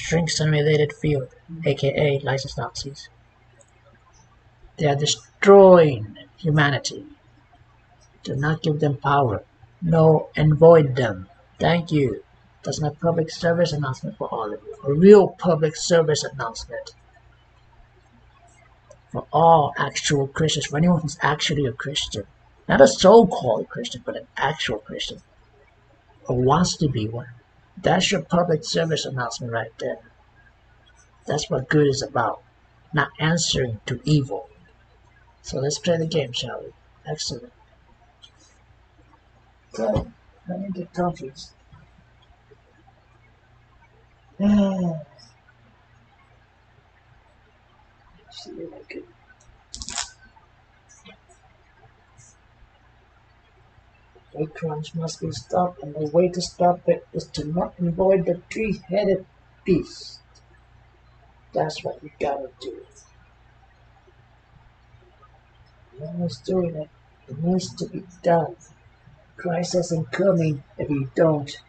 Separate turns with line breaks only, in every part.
shrink-simulated field, aka licensed Nazis. They are destroying humanity. Do not give them power. No and void them. Thank you. That's my public service announcement for all of you. A real public service announcement. For all actual Christians, for anyone who's actually a Christian. Not a so-called Christian, but an actual Christian. Or wants to be one. That's your public service announcement right there. That's what good is about. Not answering to evil. So let's play the game, shall we? Excellent. Good. I need to confused. See if I could. Hate crimes must be stopped, and the way to stop it is to not avoid the three-headed beast. That's what we gotta do. No one's doing it. It needs to be done. Christ isn't coming if you don't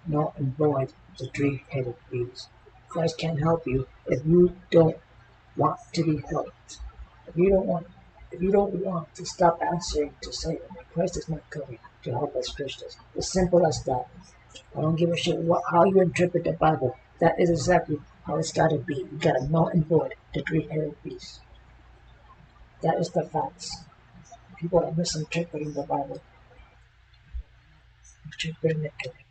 not avoid the three-headed beast. Christ can't help you if you don't want to be helped. If you don't want to stop answering to Satan, Christ is not coming to help us Christians. It's simple as that. I don't give a shit how you interpret the Bible. That is exactly how it's gotta be. You gotta null and void the three-headed beast. That is the facts. People are misinterpreting the Bible. Interpreting it correctly.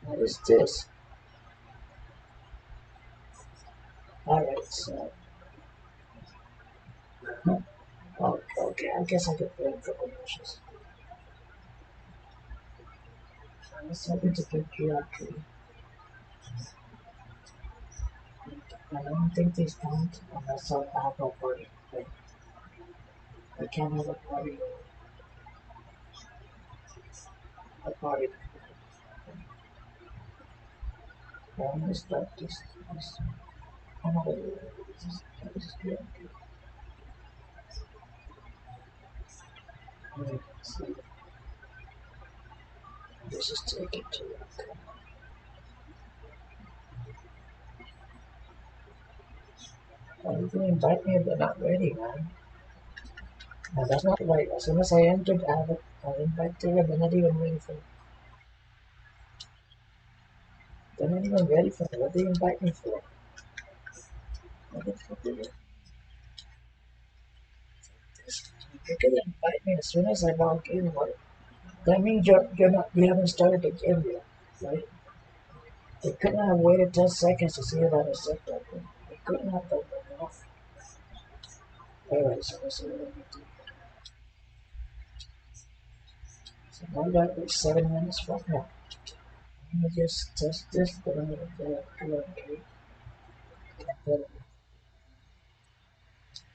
What is this? Alright, so. Oh, okay, I guess I could play a couple matches. I was hoping to play periodically. I don't think these count unless I have a party. Like, I can't have a party. A party. I'm gonna start this. I'm gonna do this is good. So, this is taken to work. You can invite me if they're not ready, man. No, that's not right. As soon as I entered, I invite them and they're not even ready for me. They're not even ready for me. What do you invite me for? What the fuck is it? You can invite me as soon as I log in. What? That means you haven't started the game yet, right? They couldn't have waited 10 seconds to see if I accept that thing. They couldn't have done that enough. Alright, so let's see what we do. So now I got like 7 minutes from now. I'm gonna just test this, but I'm gonna go okay.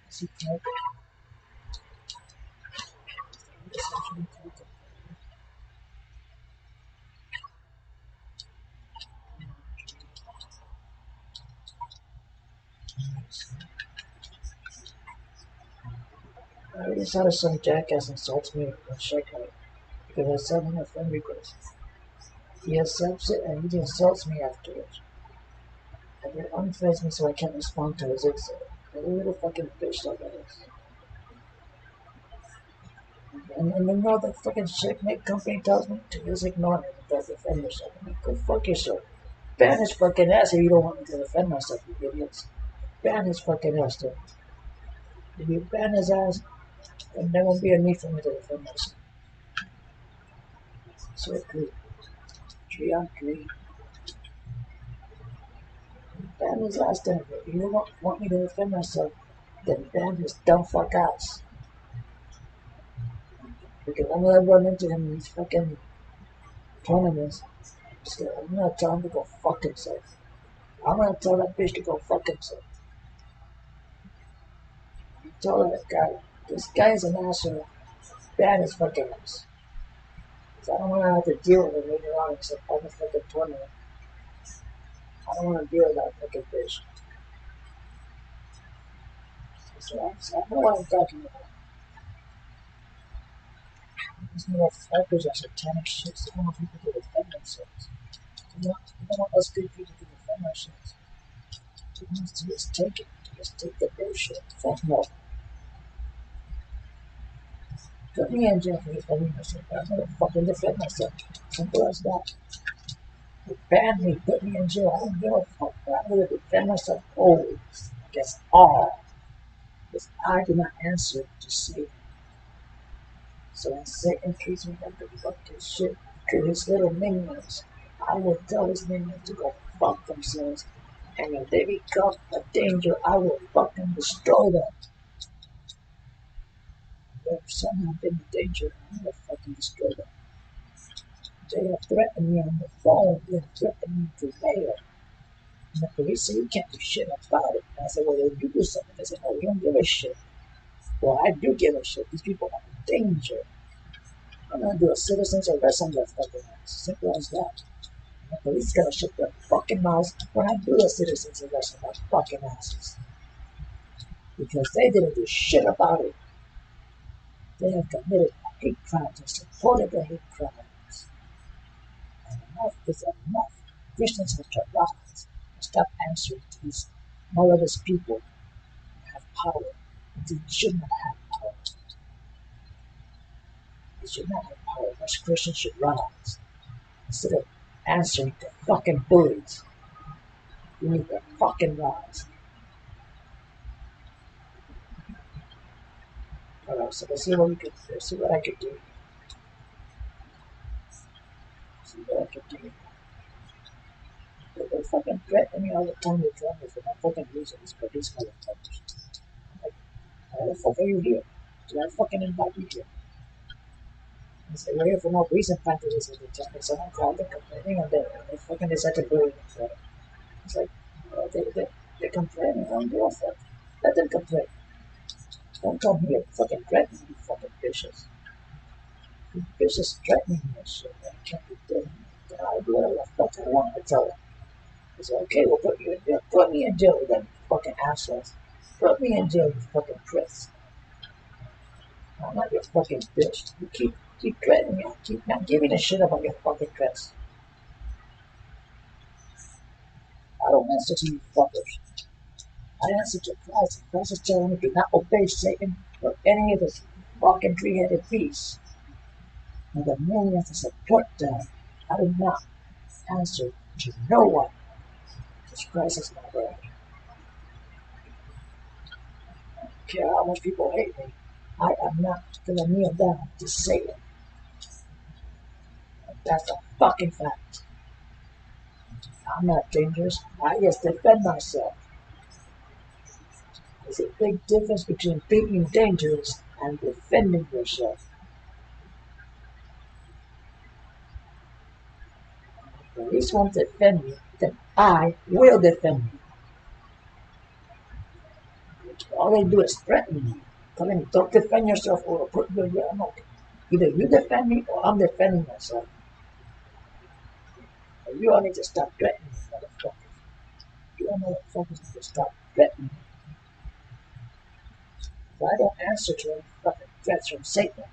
See, type. I already saw that some jackass insults me on checkout because I sent him a friend request. He accepts it and he insults me afterwards. And then unfriends me so I can't respond to his insult. Like a little fucking bitch like that is. And then now the fucking checkmate company tells me to just ignore him and don't defend yourself. I'm like, go fuck yourself. Ban his fucking ass if you don't want me to defend myself, you idiots. Ban his fucking ass, then. If you ban his ass, then there won't be a need for me to defend myself. So agree. Tree on tree. Ban his ass then. If you don't want me to defend myself, then ban his dumb fuck ass. Because I'm gonna run into him in these fucking tournaments. So I'm gonna tell him to go fuck himself. I'm gonna tell that bitch to go fuck himself. Tell that guy, this guy is an asshole. Ban his fucking ass. So I don't wanna have to deal with it later on except on the fucking tournament. I don't wanna deal with that fucking bitch. So I know what I'm talking about. These motherfuckers are satanic shits. They don't want people to defend themselves. They don't want us good people to defend ourselves. They want us to just take it. Just take the bullshit. Fuck no. Put me in jail for defending myself. I'm gonna fucking defend myself. Simple as that. They banned me, put me in jail. I don't give a fuck. But I'm gonna defend myself always against all. Because I do not answer to Satan. So when Satan treats me like a fucking shit to his little minions, I will tell his minions to go fuck themselves. And if they become a danger, I will fucking destroy them. If somehow been a danger, I'm gonna fucking destroy them. They have threatened me on the phone, they have threatened me to mail. And the police say you can't do shit about it. And I said, well, if you do something, they say, no, we don't give a shit. Well, I do give a shit. These people are in danger. I'm gonna do a citizen's arrest on their fucking ass. Simple as that. And the police gotta shut their fucking mouths when I do a citizen's arrest on their fucking asses. Because they didn't do shit about it. They have committed hate crimes and supported the hate crimes. And enough is enough. Christians have to rise and stop answering to these motherless people who have power. They should not have power. They should not have power. Us Christians should rise. Instead of answering to fucking bullies, we need to fucking rise. Alright, so let's see what we could do. See what I could do. See what I could do. They fucking threaten me all the time. They threaten me for my fucking reasons, but these motherfuckers. Like, why the fuck are you here? Did I fucking invite you here? I say, we're here for no reason, fantasy at the time. And someone called them complaining, and they fucking decide to bully me. So it's like, well, they're complaining. I don't give a fuck. Let them complain. Don't come here fucking threatening me, you fucking bitches. You bitches threatening me and shit. I can't be doing it. I do whatever the fuck I want. I tell them. I say, okay, we'll put you in jail. Put me in jail with them fucking assholes. Put me in jail, you fucking pricks. I'm not your fucking bitch. You keep threatening me. Keep not giving a shit about your fucking threats. I don't answer to you fuckers. I answer to Christ. Christ is telling me to not obey Satan or any of this fucking three-headed beast. And the millions to support them. I do not answer to no one. Because Christ is my brother. I don't care how much people hate me. I am not gonna kneel down to Satan. And that's a fucking fact. I'm not dangerous. I just defend myself. There's a big difference between being dangerous and defending yourself. If the police won't defend me, then I will defend you. All they do is threaten me. Telling me, don't defend yourself or we'll put you in jail. No. Either you defend me or I'm defending myself. And you all need to stop threatening me, motherfuckers. You all motherfuckers need to stop threatening me. If I don't answer to any fucking threats from Satan,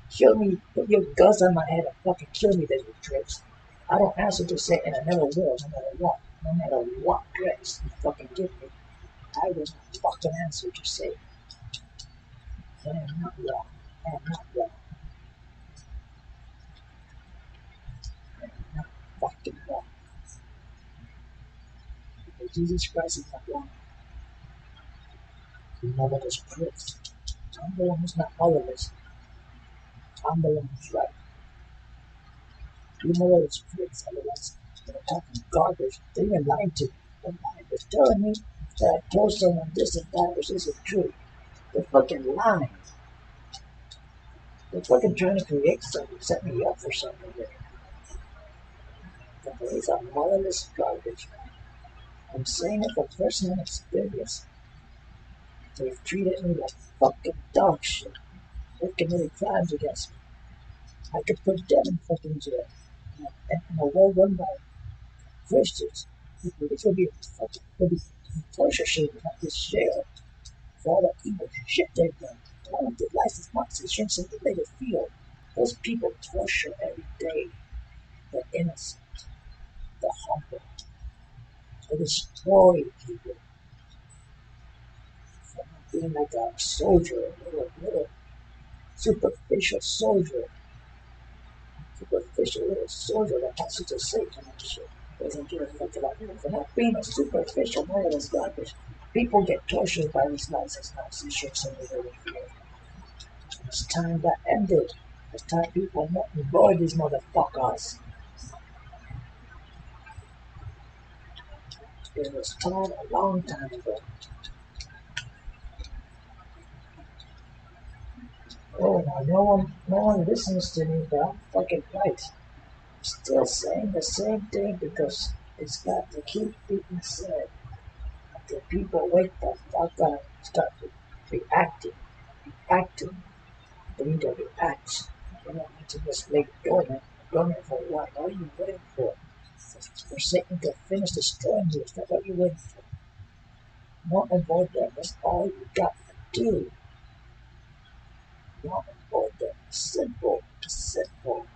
kill me, put your guns on my head and fucking kill me, then you tricks. I don't answer to Satan, I never will, no matter what. No matter what grace you fucking give me, I will not fucking answer to Satan. I am not wrong. I am not wrong. I am not fucking wrong. Because Jesus Christ is not wrong. You motherless pricks. I'm the one who's not motherless. I'm the one who's right. You motherless pricks are the ones that are talking garbage. They even lied to me. They're lying. They're telling me that I told someone this and that, which isn't true. They're fucking lying. They're fucking trying to create something, set me up for something here. The police are motherless garbage. I'm saying it from personal experience. They've treated me like fucking dog shit. They've committed crimes against me. I could put them in fucking jail. And a world run by Christians, the police will be fucking, will be torture shaving at this jail for all the evil shit they've done. They want to license marks insurance and they made it feel. Those people torture every day the innocent, the humble. They destroy people from being like a soldier, a little superficial soldier, superficial little soldier that passes a Satan and shit. Doesn't give a fuck about anything. Not being a superficial mindless garbage. People get tortured by these nonsense shits and they feel. It's time that ended. It's time people not avoid these motherfuckers. It was time a long time ago. Oh, no one listens to me, but I'm fucking right. I'm still saying the same thing because it's got to keep being said. Until people wake the fuck up and start reacting. They need to react. You don't need to just lay dormant. Dormant for what? What are you waiting for? For Satan to finish destroying you. Is that what you're waiting for? Not avoid them. That's all you got to do. Not avoid them. Simple. Simple.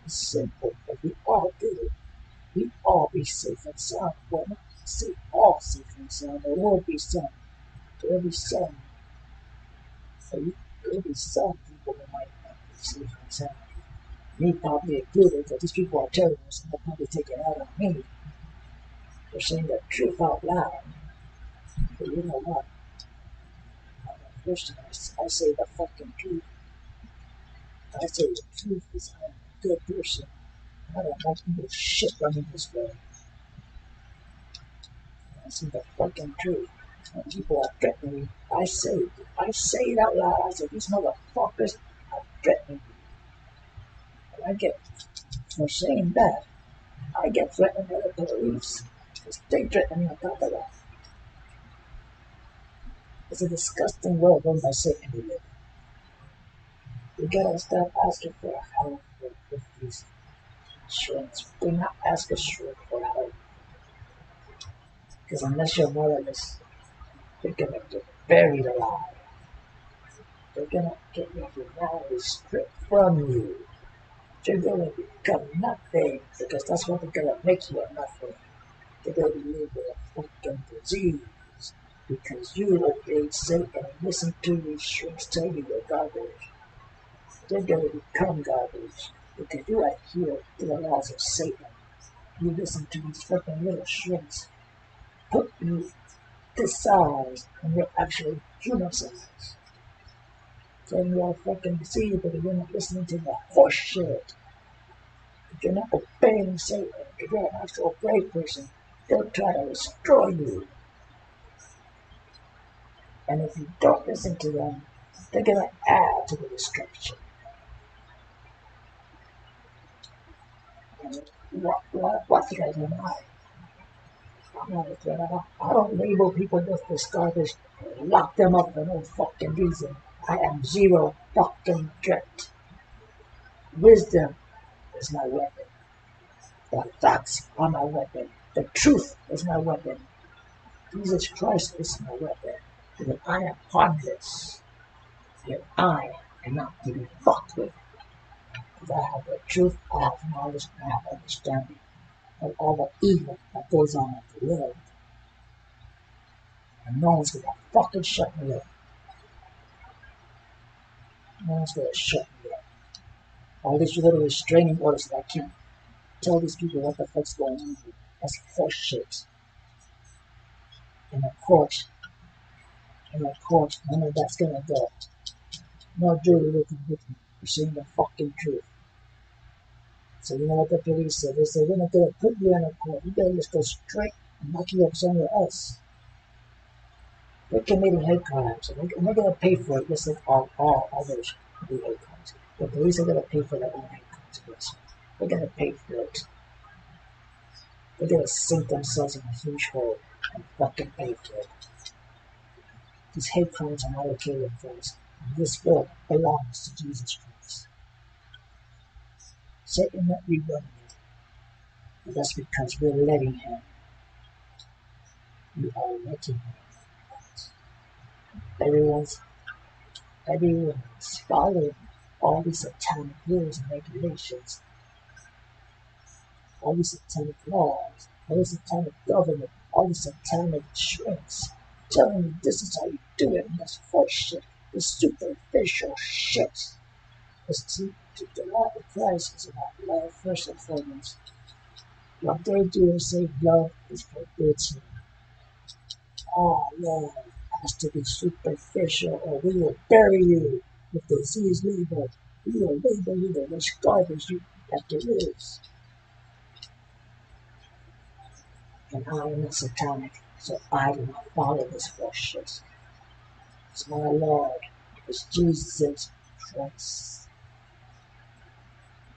Simple. If we all did it, we all be safe and sound. Well, not say all safe and sound. There will be some. There will be some. There will be some people who might not be safe and sound. Me probably included, because these people are terrorists and they'll probably take it out on me. They're saying the truth out loud. But you know what? I'm a Christian. I say the fucking truth. I say the truth is I'm a good person. I don't like people shit running this way. I say the fucking truth. When people are threatening me, I say it out loud. I say these motherfuckers are threatening me. And I get, for saying that, I get threatened by the police. Because they threaten me on top of that. It's a disgusting world run by Satan we live. We gotta stop asking for help with these insurance. Do not ask us for help. Because unless you're motherless, you're gonna get buried alive. They're gonna get your humanity stripped from you. You're gonna become nothing because that's what they're gonna make you a nothing. They're gonna be living with a fucking disease because you obeyed Satan and listened to these shrinks tell you you're garbage. They're gonna become garbage because you adhere to the laws of Satan. You listen to these fucking little shrinks put you this size and you're actually human size. So you're fucking deceived because you're not listening to the horse shit. If you're not obeying Satan, if you're an actual brave person, they'll try to destroy you. And if you don't listen to them, they're gonna add to the destruction. And what threat am I? I'm not a threat. I don't label people just as garbage and lock them up for no fucking reason. I am zero fucking threat. Wisdom is my weapon. The facts are my weapon. The truth is my weapon. Jesus Christ is my weapon. Because I am harmless. Yet I am not to be fucked with. Because I have the truth, I have knowledge, I have understanding of all the evil that goes on in the world. And no one's gonna fucking shut me up. No one's gonna shut me up. All these little restraining orders that I can't tell these people what the fuck's going on here. That's horse shit. In the court, none of that's gonna go. No jury will convict me for saying the fucking truth. So you know what the police said? They said, we're not gonna put you in a court. You gotta just go straight and lock you up somewhere else. They're committing hate crimes, and they're gonna pay for it just like all others do hate crimes. The police are gonna pay for their own hate crimes. They're gonna pay for it. They're gonna sink themselves in a huge hole and fucking pay for it. These hate crimes are not okay with us. This world belongs to Jesus Christ. Satan not rerunning it. But that's because we're letting him. We are letting him. Everyone's following. all these satanic rules and regulations, all these satanic laws, all this satanic government, all these satanic shrinks, telling you this is how you do it, and that's horse shit, this superficial shit. Because the love of Christ is about love first and foremost. What they do is say love is forbidden. Oh, love has to be superficial, or we will bury you with the disease label. We will label you the worst garbage that there is. And I am not satanic, so I do not follow this bullshit. It's my Lord, it's Jesus Christ.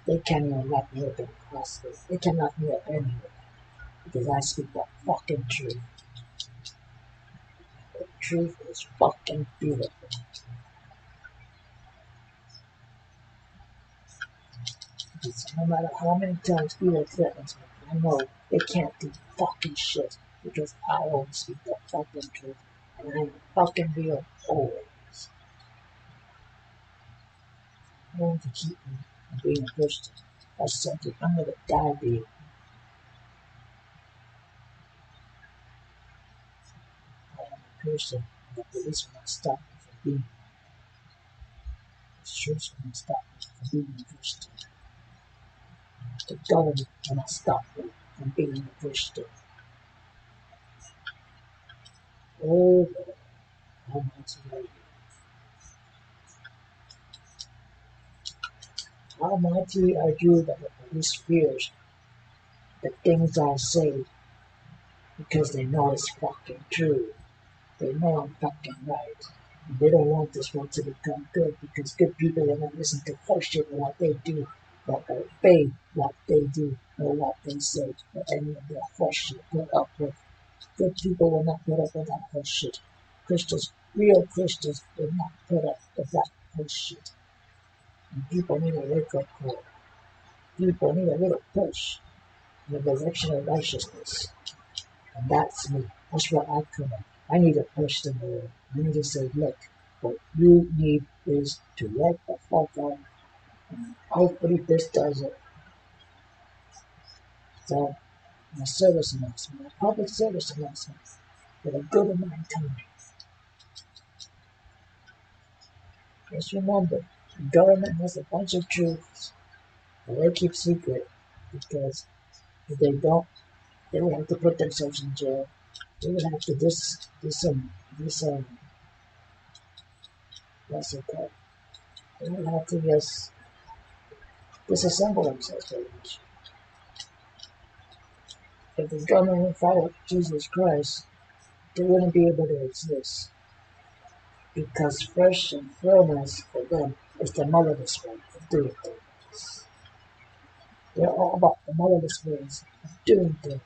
They can't even let me up in CrossFit. They can't let me up anywhere because I speak the fucking truth. The truth is fucking beautiful. Because no matter how many times people threatens me, I know they can't do fucking shit because I always speak the fucking truth and I'm fucking real always. Going to keep me from being a Christian. That's something I'm gonna die being. I am a person, and the police will not stop me from being. The church will not stop me from being a Christian. The government will not stop me from being a Christian. Oh Lord, how mighty are you? How mighty are you that the police fears the things I say because they know it's fucking true. They know I'm fucking right. And they don't want this world to become good because good people will not listen to horseshit or what they do, but obey what they do or what they say or any of their horseshit put up with. Good people will not put up with that horseshit. Christians, real Christians, will not put up with that horseshit. And people need a wake-up call. People need a little push in the direction of righteousness. And that's me. That's where I come in. I need to push the world. I need to say, look, what you need is to let the fuck out. And hopefully this does it. So, my service announcement, my public service announcement, for the good of mankind. Just remember, the government has a bunch of truths that they keep secret because if they don't, they would have to put themselves in jail. They would have to what's it called? They would have to just disassemble themselves pretty much. If the government followed Jesus Christ, they wouldn't be able to exist. Because first and foremost for them is the motherless way of doing things. They're all about the motherless ways of doing things.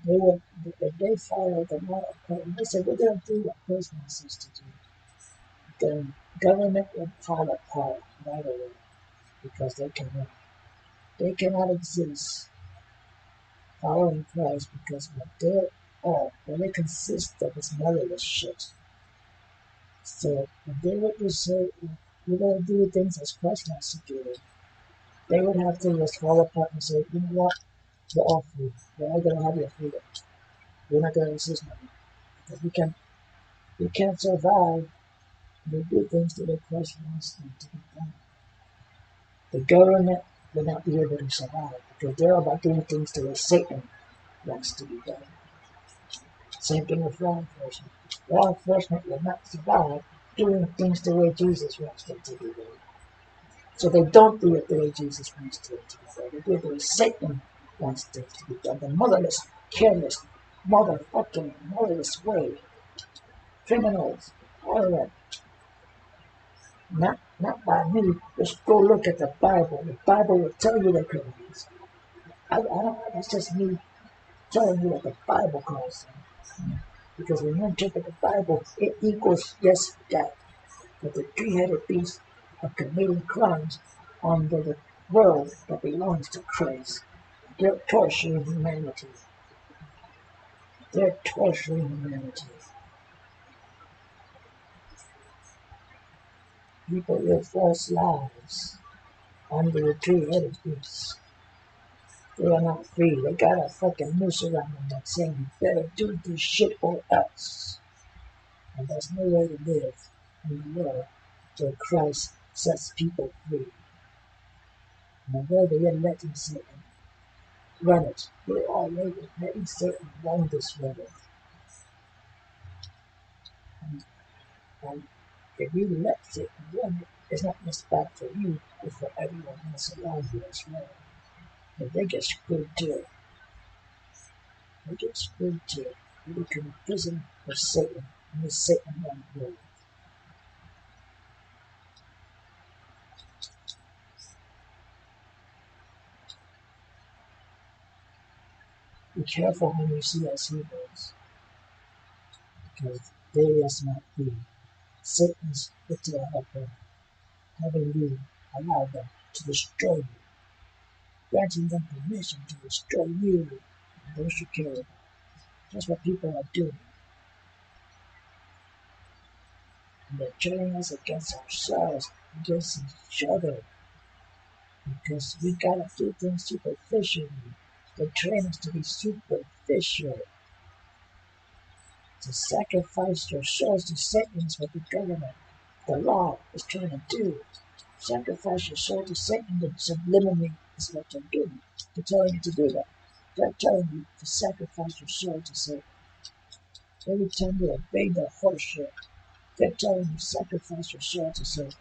If they follow the moral code, they say we're going to do what Christ wants us to do, then government will fall apart right away because they cannot exist following Christ because what they consist of is motherless shit. So if they were to say we're going to do things as Christ wants to do it, they would have to just fall apart and say, you know what, you're all free. You're all going to have your freedom. We're not going to exist no more. Because we can't survive if we do things the way Christ wants them to be done. The government will not be able to survive because they're about doing things the way Satan wants to be done. Same thing with law enforcement. Law enforcement will not survive doing things the way Jesus wants them to be done. So they don't do it the way Jesus wants it to be done. They do it the way Satan wants things to be done. The motherless, careless, motherless way. Criminals, all of that. Not by me. Just go look at the Bible. The Bible will tell you they're criminals. I don't. That's just me telling you what the Bible calls them. Because when you interpret the Bible, it equals yes that. But the three-headed beast are committing crimes on the world that belongs to Christ. They're torturing humanity. They're torturing humanity. People live false lives under the three-headed beast. They are not free. They got a fucking noose around them that's saying you better do this shit or else. And there's no way to live in the world where Christ sets people free. In the world they are letting Satan run it. They are letting Satan run this world. And if you let Satan run it, it's not just bad for you, but for everyone else around you as well. But they get screwed too. They get screwed too. They become a prison of Satan in the Satan-run world. Be careful when you see us heroes, because they is not be. Satan's little helper, having you allow them to destroy you, granting them permission to destroy you and those you care about. That's what people are doing. And they're turning us against ourselves, against each other, because we gotta do things superficially. They train us to be superficial, to sacrifice your souls to Satan is what the government, the law, is trying to do. Sacrifice your soul to Satan, but subliminally is what they're doing. They're telling you to do that. They're telling you to sacrifice your soul to Satan. Every time you obey their horseshit, they're telling you to sacrifice your soul to Satan.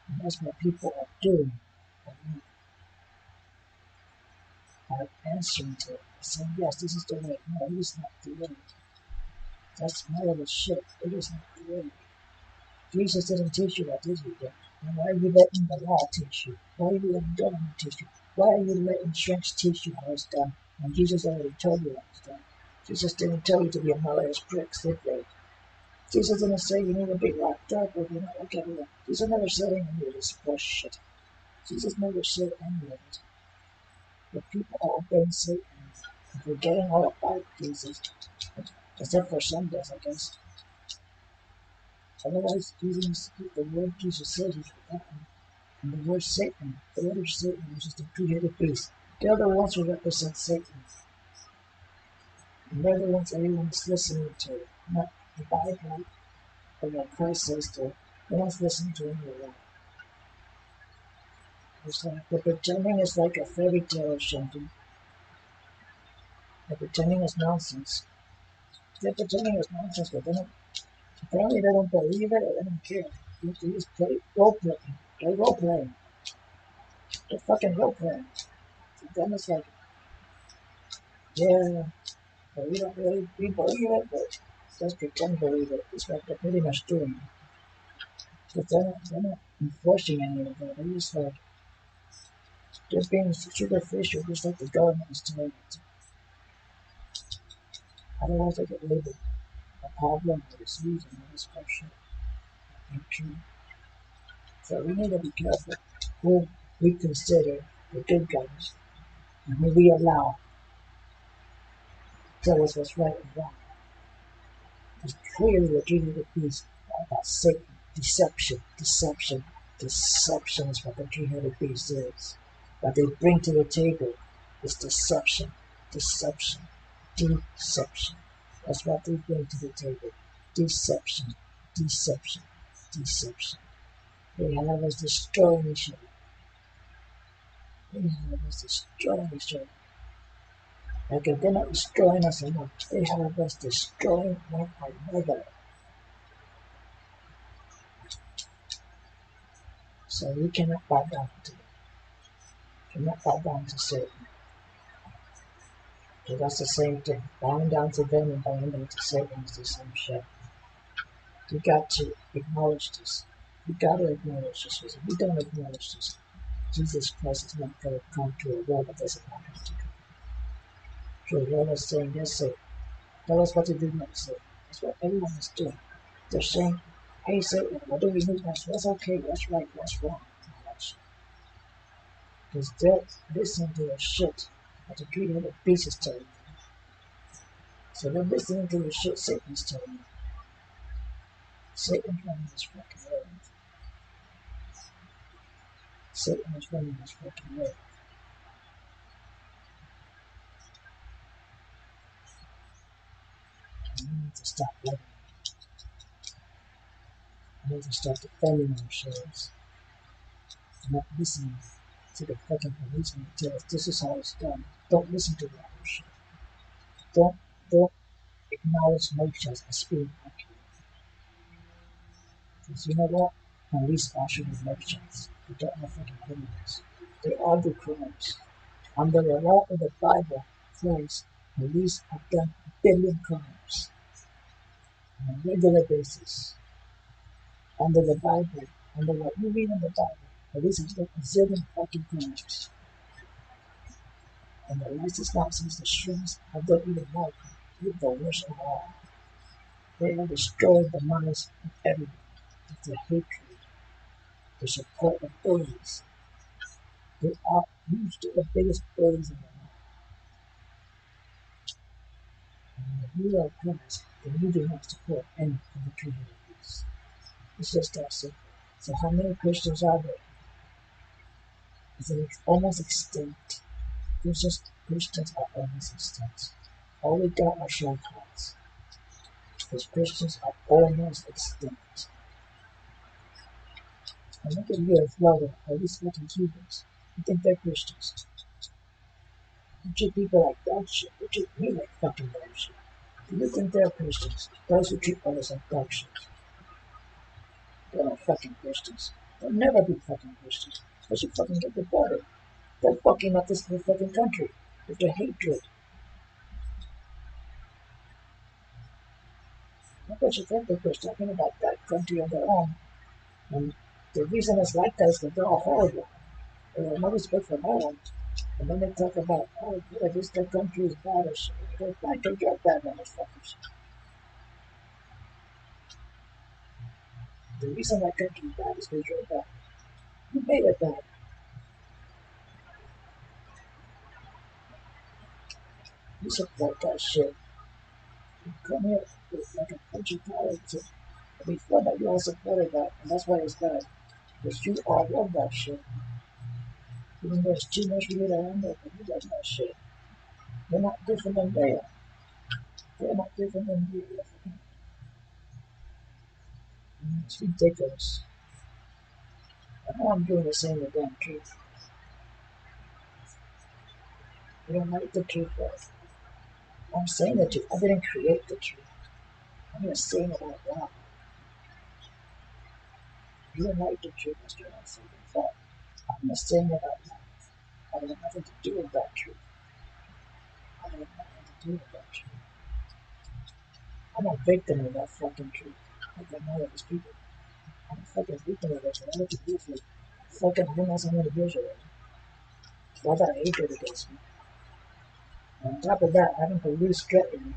And that's what people are doing. Are answering to it. Saying, yes, this is the way. No, it is not the way. That's more of a shit. It is not the way. Jesus didn't teach you that, did he? And why are you letting the law teach you? Why are you letting government teach you? Why are you letting shrinks teach you how it's done? And Jesus already told you how it's done. Jesus didn't tell you to be a malicious prick, did they? Jesus didn't say you need to be locked up or you're not like everyone. Jesus never said any of this bullshit. Jesus never said any of it. But people are obeying Satan and forgetting all about Jesus. Except for some does, I guess. Otherwise, Jesus, the word Jesus said is forgotten. And the word Satan, the letter Satan, which is the three-headed beast, they're the ones who represent Satan. And they're the ones everyone's listening to, not the Bible or what Christ says to. No one's listening to any of that. It's like the pretending is like a fairy tale or something. The pretending is nonsense. They're pretending is nonsense, but they don't, apparently they don't believe it or they don't care. They just play role playing. They're role playing. They're fucking role playing. Then it's like, yeah, but we don't really we believe it, but just pretend to believe it. It's what they're pretty much doing. But they're not enforcing any of that. They're just like, they're being superficial, just like the government is telling it. Otherwise, they get labeled a problem or disease and all this bullshit. Ain't true. So we need to be careful who we consider the good guys and who we allow to tell us what's right and wrong. Because clearly the dream of the beast about Satan, deception is what the three-headed beast is. What they bring to the table is deception. That's what they bring to the table. Deception. They have us destroying each other. Like if they're not destroying us enough, they have us destroying one another. So we cannot bow down to it. Cannot bow down to Satan. So that's the same thing. Bowing down to them and bowing down to Satan is the same shit. We got to acknowledge this. We got to acknowledge this. If we don't acknowledge this, Jesus Christ is not going to come to a world that doesn't want him to come. So a world that's saying, yes, Satan. Tell us what to do next, Satan. That's what everyone is doing. They're saying, hey, Satan, what do we do next? What's okay? What's right? What's wrong? Because they're listening to the shit that the three-headed beast is telling them. So they're listening to the shit Satan's telling them. Satan's running this fucking world. Satan is running this fucking world. And we need to stop letting it. We need to start defending ourselves. And not listening to the fucking policeman who tell us this is how it's done. Don't listen to that bullshit. Don't acknowledge nature as being accurate. Because you know what? Police actually nations. They don't have fucking criminals. They all do crimes. Under the law of the Bible, friends, police have done a billion crimes on a regular basis. Under the Bible, under what you read in the Bible, police have done a zillion fucking crimes. And the nicest Nazis, the shrinks, have done even more crimes. With the worst of all. They have destroyed the minds of everyone with their hatred, the support of bullies. They are used to the biggest bullies in the world. And when you are oppressed, then you do not support any of the communities. It's just that simple. So how many Christians are there? It's almost extinct. Christians are almost extinct. All we got are shortcuts. Because Christians are almost extinct. And look at you in Florida, all these fucking Cubans. You think they're Christians. You treat people like dog shit. You treat me like fucking dog shit. You think they're Christians. Those who treat others like dog shit. They're not fucking Christians. They'll never be fucking Christians. They should fucking get deported. They're fucking up this whole fucking country with their hatred. I bet you think they're talking about that country on their own. And the reason it's like that is because they're all horrible. They have no respect for no one. And then they talk about, oh, yeah, this country is bad or shit. Go back to get bad motherfuckers. The reason that country is bad is because you're bad. You made it bad. You support that shit. You come here with like a bunch of politics. Before that, you all supported that, and that's why it's bad. Because you all love that shit. Even though it's too much for you to handle, but you love that shit. You're not different than they are. They're not different than you. It's ridiculous. I know I'm doing the same with damn truth. You don't like the truth, but I'm saying the truth. I didn't create the truth. I'm just saying it out loud. You don't like the truth, Mr. Nelson. I'm just saying it out loud. I have nothing to do with that truth. I have nothing to do with that truth. I'm a victim of that fucking truth. Like I know these people. I'm a fucking victim of it. So I have to do for fucking almost 100 years already. So I got hatred against me. And on top of that, having police threatening me,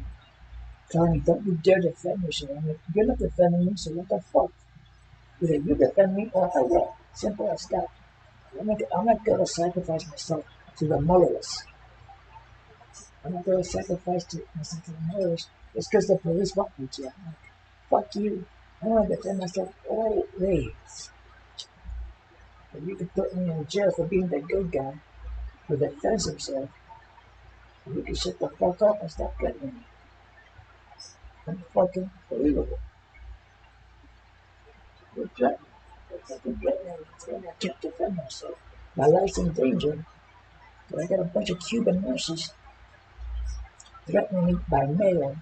telling me, don't you dare defend yourself. I'm like, you're not defending me, so what the fuck? Either you defend me or I will. Simple as that. I'm not gonna sacrifice myself to the moralists. I'm not gonna sacrifice myself to the moralists. It's because the police want me to. I'm like, fuck you. I want to defend myself always. If you could put me in jail for being the good guy who defends himself, you can shut the fuck up and stop threatening me. Fucking believable. You're threatening. You're fucking threatening me. I can't defend myself. My life's in danger. But I got a bunch of Cuban nurses threatening me by mail.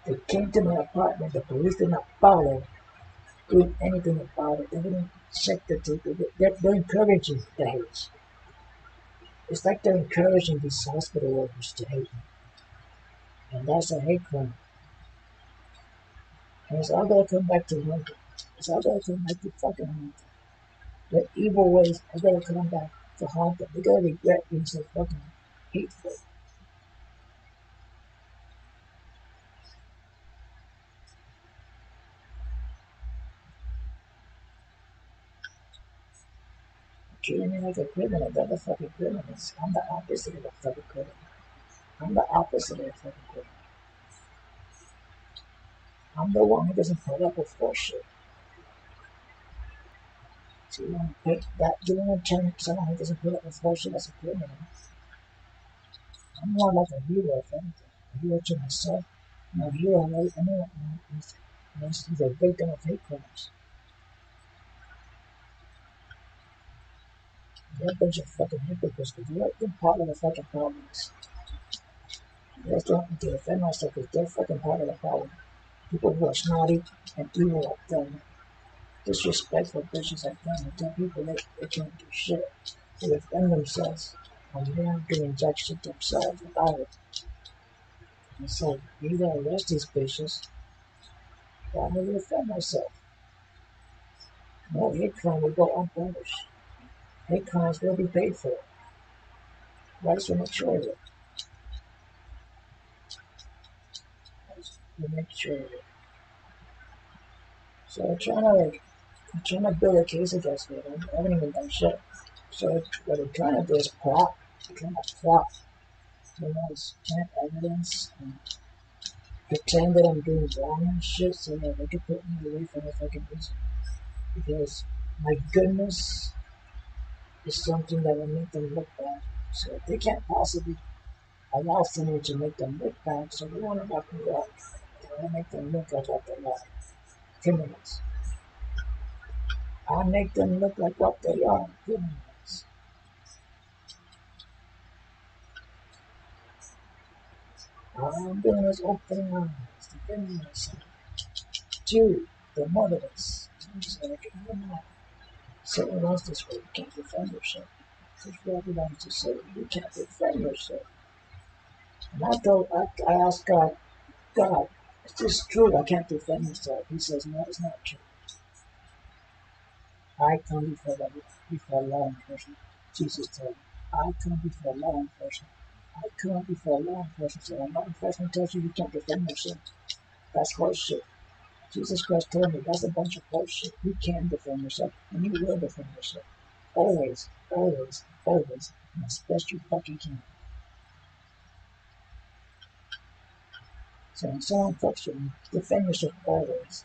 They came to my apartment. The police did not bother doing anything about it. They didn't check the tape. They're encouraging the hate. It's like they're encouraging these hospital workers to hate me. And that's a hate crime. And it's all gonna come back to haunt them. It's all gonna come back to fucking haunt them. Their evil ways are gonna come back to haunt them. They're gonna regret being so fucking hateful. Treating me like a criminal. They're the fucking criminals. I'm the opposite of a fucking criminal. I'm the opposite of a fucking criminal. I'm the one who doesn't put up with bullshit. So you want to pick that, you want to turn someone who doesn't put up with bullshit as a criminal. I'm more like a hero, if anything. A hero to myself. I'm a hero, anyone who's a victim of hate crimes. They're a bunch of fucking hypocrites, but they're part of the fucking problems. I just don't want to defend myself because they're fucking part of the problem. People who are snotty and evil like them, disrespectful bitches like them, and tell people they can't do shit. They defend themselves when they're not doing jack shit themselves about it. It's like, you gotta arrest these bitches, but I'm gonna defend myself. No hate crime will go unpunished. Hate crimes will be paid for. Rights will make sure of it. Rights will make sure of it. So I'm trying to build a case against me. I haven't even done shit. So what they're trying to do is plot. They're trying to plot. You know, is plant evidence and pretend that I'm doing wrong and shit so that they can put me away from the fucking reason. Because my goodness is something that will make them look bad. So they can't possibly allow someone to make them look bad, so they want to knock me off. They want to make them look like what they are. Criminals. I make them look like what they are. Criminals. All I'm doing is opening my eyes, defending myself. Two, the motherless. I'm just like, I don't know. Someone else this way, you can't defend yourself. It's for everybody to say, you can't defend yourself. And I asked God, God, is this true? I can't defend myself. He says, no, it's not true. I come before law enforcement. Jesus told me, I come before law enforcement. I come before law enforcement. So when law enforcement tells you you can't defend yourself, that's horseshit. Jesus Christ told me that's a bunch of horseshit. You can defend yourself, and you will defend yourself. Always, always, always, and as best you fucking can. So when someone fucks with me, defend yourself always.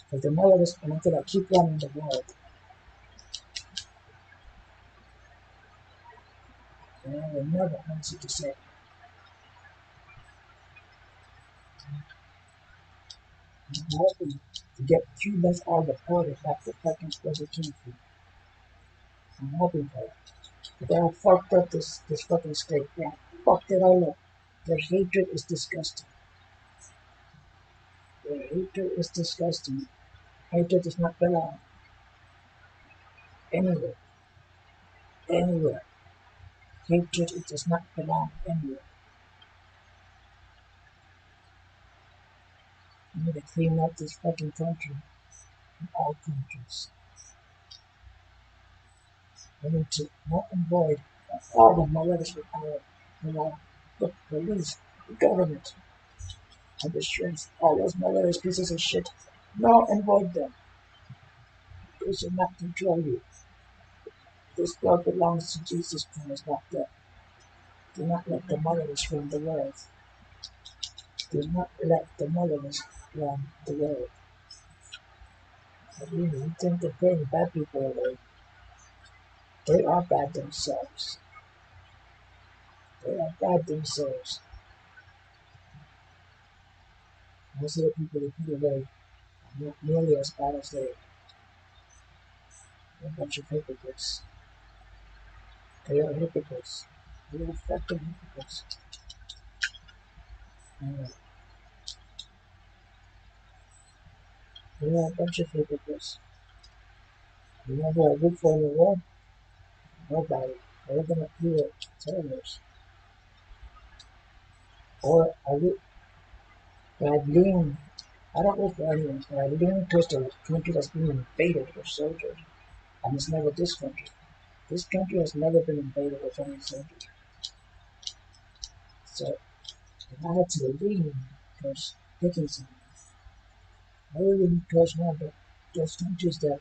Because the more of this, and until I keep running the world, and I will never answer to say, I'm hoping to get Cubans all deported back to fucking where they came from. I'm hoping for it. But they have fucked up this fucking state. They have fucked it all up. Their hatred is disgusting. Their hatred is disgusting. Hatred does not belong anywhere. Anywhere. Hatred, it does not belong anywhere. We need to clean up this fucking country in all countries. We need to not avoid all the malicious with power, the police, the government, and the sheriff, all those malicious pieces of shit. Not avoid them. They should not control you. This world belongs to Jesus Christ, not them. Do not let the malicious run the world. Do not let the malicious run the world. But you think they're putting bad people away. They are bad themselves. They are bad themselves. Most of the people they put away are not nearly as bad as they are. They're a bunch of hypocrites. They are hypocrites. They are fucking hypocrites. Anyway, they are a bunch of hypocrites. You know who I root for in the world? Nobody. Other than a few terrorists. Or I root, but I lean, I don't root for anyone, but I lean towards the country that's being invaded with soldiers. And it's never this country. This country has never been invaded with any soldiers. So if I had to lean towards picking someone, I would lean towards one of those countries that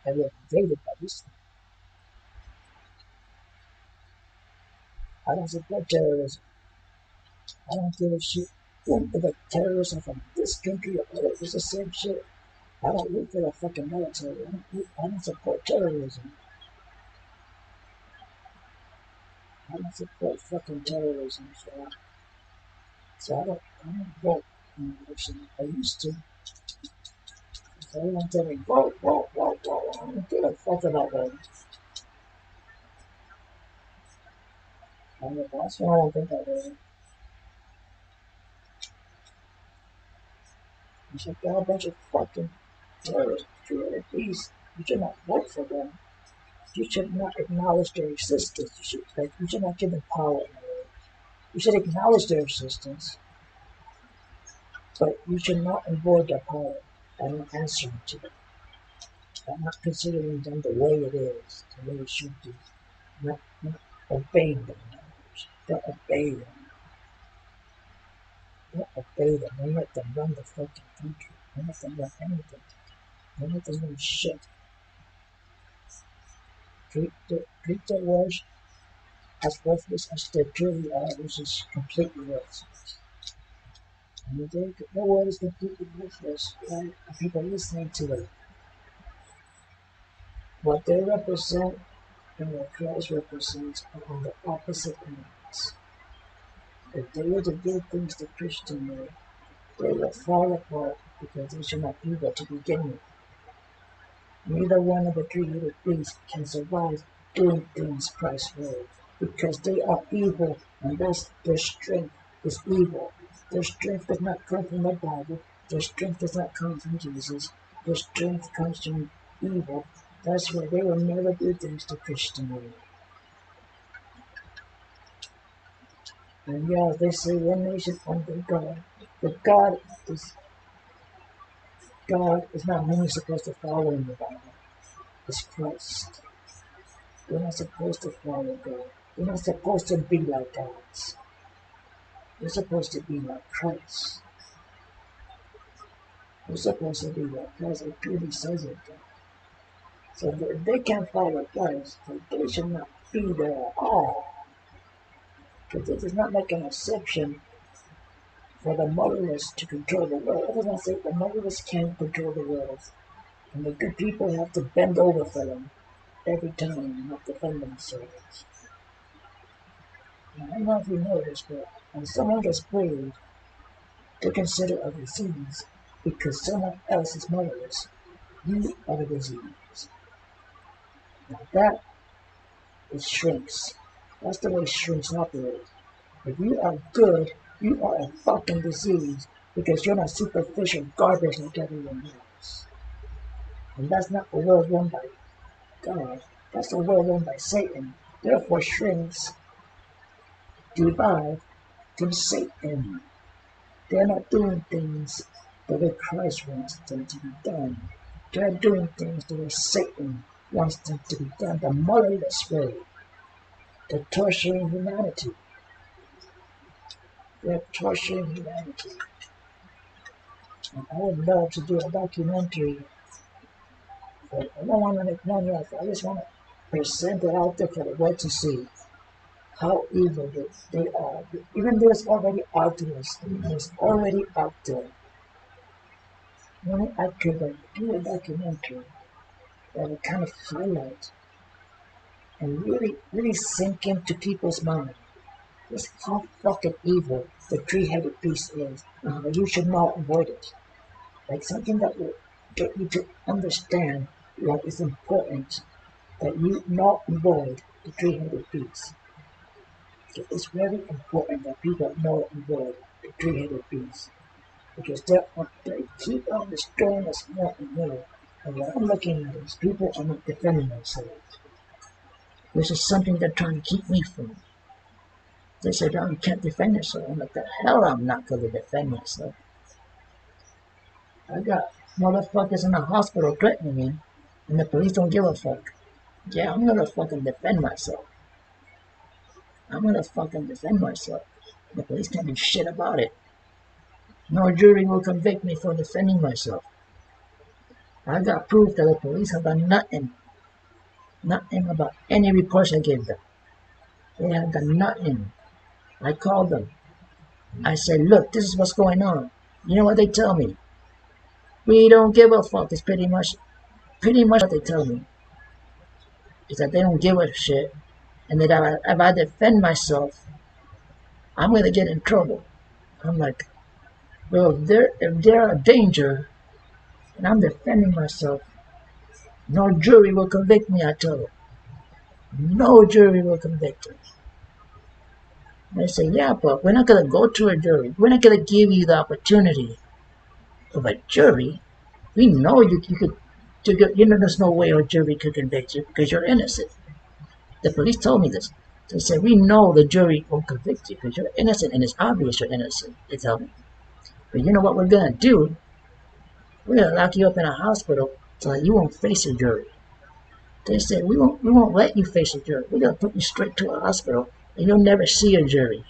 were invaded by this. I don't support terrorism. I don't give a shit if the terrorists are from this country or other. It's the same shit. I don't root for the fucking military. I don't support terrorism. I don't support fucking terrorism, so I don't vote in the election. I used to. So everyone tell me, vote, vote, vote, vote. I don't give a fuck about voting. That's why I don't think I voted. You should got a bunch of fucking terrorists created these. You should not vote for them. You should not acknowledge their existence. You should not give them power. You should acknowledge their existence, but you should not avoid their power by not answering to them. By not considering them the way it is, the way it should be. Not obeying them. Don't obey them. Don't obey them. Don't let them run the fucking country. Don't let them run anything. Don't let them run shit. Treat their words as worthless as they truly are, which is completely worthless. I mean, their word is completely worthless. Right? People listening to them. What they represent and what Christ represents are on the opposite ends. If they were to do things the Christian way, they will fall apart because they should not evil to begin with. Neither one of the three-headed beasts can survive doing things Christ's way, because they are evil, and thus their strength is evil. Their strength does not come from the Bible. Their strength does not come from Jesus. Their strength comes from evil. That's why they will never do things the Christian way. And yeah, they say one nation under God, but God is not only supposed to follow in the Bible. It's Christ. We're not supposed to follow God. We're not supposed to be like gods. We're supposed to be like Christ. We're supposed to be like Christ. It clearly says it. So if they can't follow Christ, then they should not be there at all. Because it does not make an exception for the motherless to control the world. It does not say the motherless can't control the world. And the good people have to bend over for them every time and not defend themselves. Now, I don't know if you know this, but when someone gets brave, they consider a disease because someone else is motherless. You are the disease. Now that is shrinks. That's the way shrinks operate. If you are good, you are a fucking disease because you're not superficial garbage like everyone else. And that's not the world run by God. That's the world run by Satan. Therefore, shrinks derive from Satan. They're not doing things the way Christ wants them to be done. They're doing things the way Satan wants them to be done, the motherless way. They're torturing humanity. They're torturing humanity. And I would love to do a documentary, but I don't want to make money off it. I just want to present it out there for the world to see how evil they are. Even though it's already out there, it's already out there. Maybe I could do a documentary that would kind of highlight and really sink into people's mind just how fucking evil the three-headed beast is and how you should not avoid it. Like something that will get you to understand what is important that you not avoid the three-headed beast. It's very important that people know and avoid the three-headed beast because they keep on destroying us more and more. And what I'm looking at is people are not defending themselves. This is something they're trying to keep me from. They said, "Oh, you can't defend yourself." I'm like, "The hell I'm not going to defend myself." I got motherfuckers in the hospital threatening me, and the police don't give a fuck. Yeah, I'm going to fucking defend myself. I'm going to fucking defend myself. The police can't do shit about it. No jury will convict me for defending myself. I got proof that the police have done nothing about any reports I gave them. They have done nothing. I called them. I said, "Look, this is what's going on." You know what they tell me? We don't give a fuck. It's pretty much what they tell me. Is that they don't give a shit, and that if I defend myself, I'm gonna get in trouble. I'm like, well, if they're a danger, and I'm defending myself, no jury will convict me. I tell them, no jury will convict me. They say, yeah, but we're not gonna go to a jury. We're not gonna give you the opportunity of a jury. We know you could. There's no way a jury could convict you because you're innocent. The police told me this. They said, we know the jury won't convict you because you're innocent and it's obvious you're innocent. They tell me. But you know what we're going to do? We're going to lock you up in a hospital so that you won't face a jury. They said, we won't let you face a jury. We're going to put you straight to a hospital and you'll never see a jury.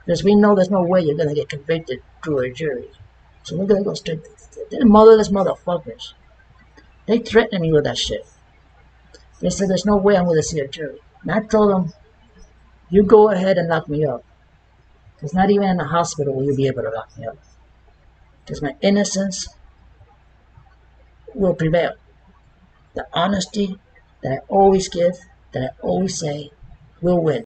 Because we know there's no way you're going to get convicted through a jury. So we're going to go straight to they're motherless motherfuckers. They threatened me with that shit. They said, there's no way I'm going to see a jury. And I told them, you go ahead and lock me up. Because not even in the hospital will you be able to lock me up. Because my innocence will prevail. The honesty that I always give, that I always say, will win.